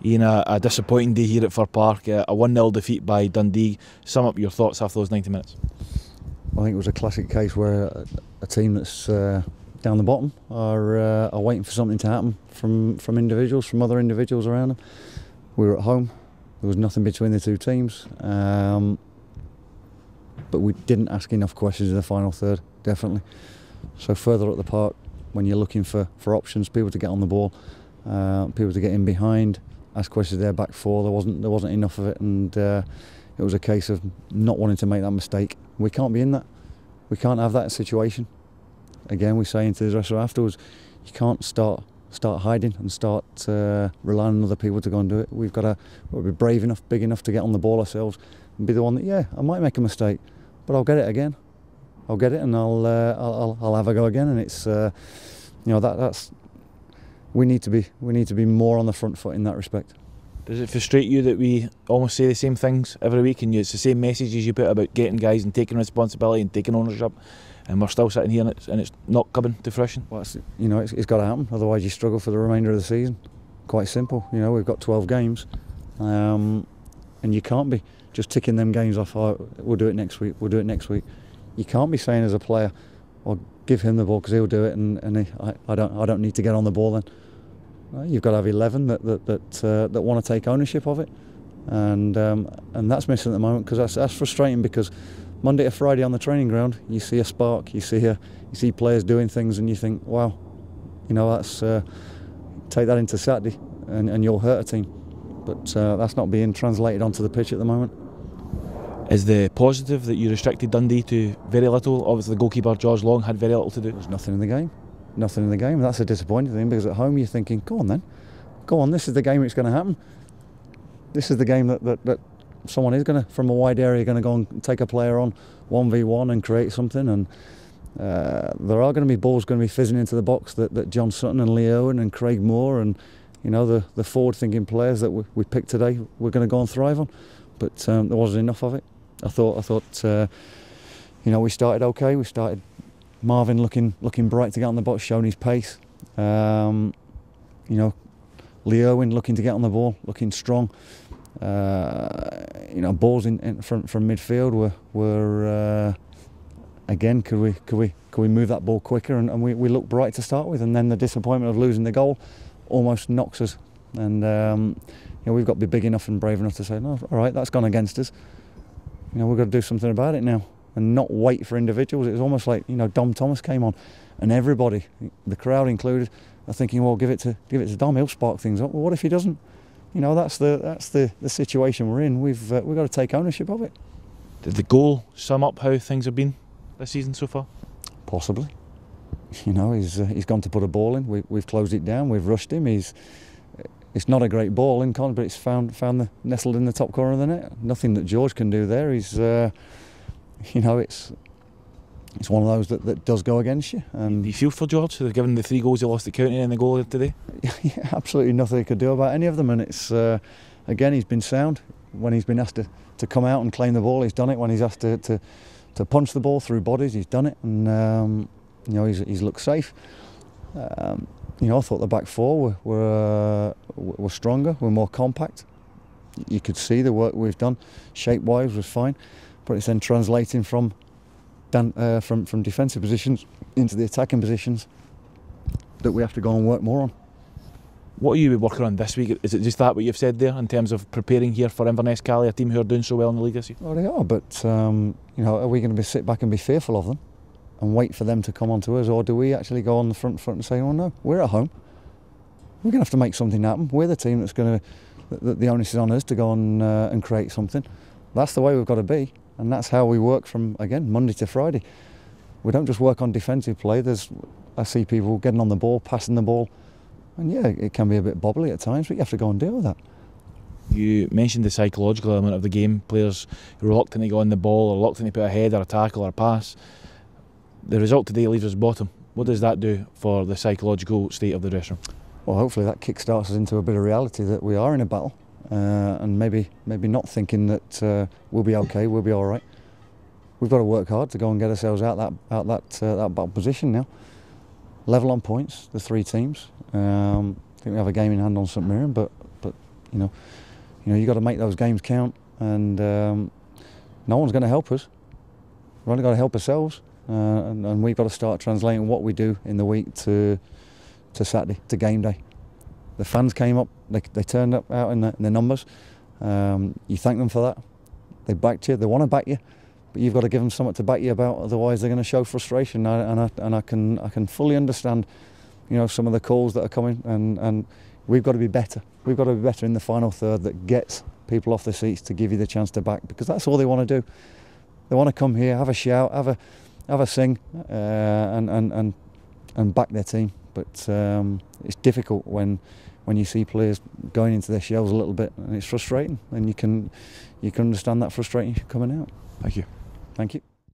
Ian, a disappointing day here at Fir Park, a 1-0 defeat by Dundee. Sum up your thoughts after those 90 minutes. I think it was a classic case where a team that's down the bottom are waiting for something to happen from individuals, from other individuals around them. We were at home. There was nothing between the two teams, but we didn't ask enough questions in the final third, definitely. So further up the park, when you're looking for options, people to get on the ball, people to get in behind, ask questions there back four, there wasn't enough of it, and it was a case of not wanting to make that mistake. We can't be in that. We can't have that situation. Again, we say into the dresser afterwards, you can't start hiding and start relying on other people to go and do it. We've got to be brave enough, big enough to get on the ball ourselves and be the one that, yeah, I might make a mistake, but I'll get it again. I'll get it and I'll have a go again. And it's that's we need to be more on the front foot in that respect. Does it frustrate you that we almost say the same things every week, and it's the same messages you put about getting guys and taking responsibility and taking ownership, and we're still sitting here and it's not coming to fruition? Well, it's got to happen. Otherwise, you struggle for the remainder of the season. Quite simple. We've got 12 games, and you can't be just ticking them games off. Oh, we'll do it next week. We'll do it next week. You can't be saying as a player, "I'll give him the ball because he'll do it," and I don't need to get on the ball then. You've got to have 11 that want to take ownership of it, and that's missing at the moment, because that's frustrating. Because Monday to Friday on the training ground, you see a spark, you see players doing things, and you think, wow, that's take that into Saturday, and you'll hurt a team. But that's not being translated onto the pitch at the moment. Is the positive that you restricted Dundee to very little? Obviously, the goalkeeper George Long had very little to do. There's nothing in the game. Nothing in the game. That's a disappointing thing, because at home you're thinking, go on then, go on, this is the game where it's going to happen. This is the game that someone is going to, from a wide area, going to go and take a player on 1v1 and create something, and there are going to be balls going to be fizzing into the box that John Sutton and Lee Owen and Craig Moore and the forward thinking players that we picked today we're going to go and thrive on, but there wasn't enough of it. I thought we started okay. We started Marvin looking bright to get on the box, showing his pace. Lee Owen looking to get on the ball, looking strong. Balls from midfield were again. Could we move that ball quicker? And we looked bright to start with, and then the disappointment of losing the goal almost knocks us. And we've got to be big enough and brave enough to say, no, all right, that's gone against us. We've got to do something about it now, and not wait for individuals. It was almost like Dom Thomas came on, and everybody, the crowd included, are thinking, well, give it to Dom. He'll spark things up. Well, what if he doesn't? That's the situation we're in. We've got to take ownership of it. Did the goal sum up how things have been this season so far? Possibly. He's gone to put a ball in. We've closed it down. We've rushed him. It's not a great ball in con, but it's found the nestled in the top corner of the net. Nothing that George can do there. He's it's one of those that does go against you. Do you feel for George, given the 3 goals he lost to County and the goal today? Yeah, absolutely nothing he could do about any of them, and it's again, he's been sound. When he's been asked to come out and claim the ball, he's done it. When he's asked to punch the ball through bodies, he's done it, and he's looked safe. I thought the back four were stronger, were more compact. You could see the work we've done, shape-wise was fine, but it's then translating from defensive positions into the attacking positions that we have to go and work more on. What are you working on this week? Is it just that what you've said there in terms of preparing here for Inverness Cali, a team who are doing so well in the league this year? Well, they are, but are we going to sit back and be fearful of them and wait for them to come on to us, or do we actually go on the front and say, oh no, we're at home, we're going to have to make something happen, we're the team that's going to, the onus is on us to go and create something. That's the way we've got to be, and that's how we work from, again, Monday to Friday. We don't just work on defensive play. I see people getting on the ball, passing the ball, and yeah, it can be a bit bobbly at times, but you have to go and deal with that. You mentioned the psychological element of the game, players reluctant to go on the ball, or reluctant to put a head or a tackle or a pass. The result today leaves us bottom. What does that do for the psychological state of the dressing room? Well, hopefully that kickstarts us into a bit of reality that we are in a battle, and maybe not thinking that we'll be okay, we'll be all right. We've got to work hard to go and get ourselves out that bad position now. Level on points, the 3 teams. I think we have a game in hand on St Mirren, but You got to make those games count, and no one's going to help us. We've only got to help ourselves, and we've got to start translating what we do in the week to Saturday, to game day. The fans came up, they turned up out in the numbers. You thank them for that. They backed you, they want to back you, but you've got to give them something to back you about, otherwise they're going to show frustration. And I can fully understand, some of the calls that are coming, and we've got to be better. We've got to be better in the final third that gets people off the seats to give you the chance to back, because that's all they want to do. They want to come here, have a shout, have a sing, and back their team. But it's difficult when you see players going into their shells a little bit, and it's frustrating. And you can understand that frustration coming out. Thank you. Thank you.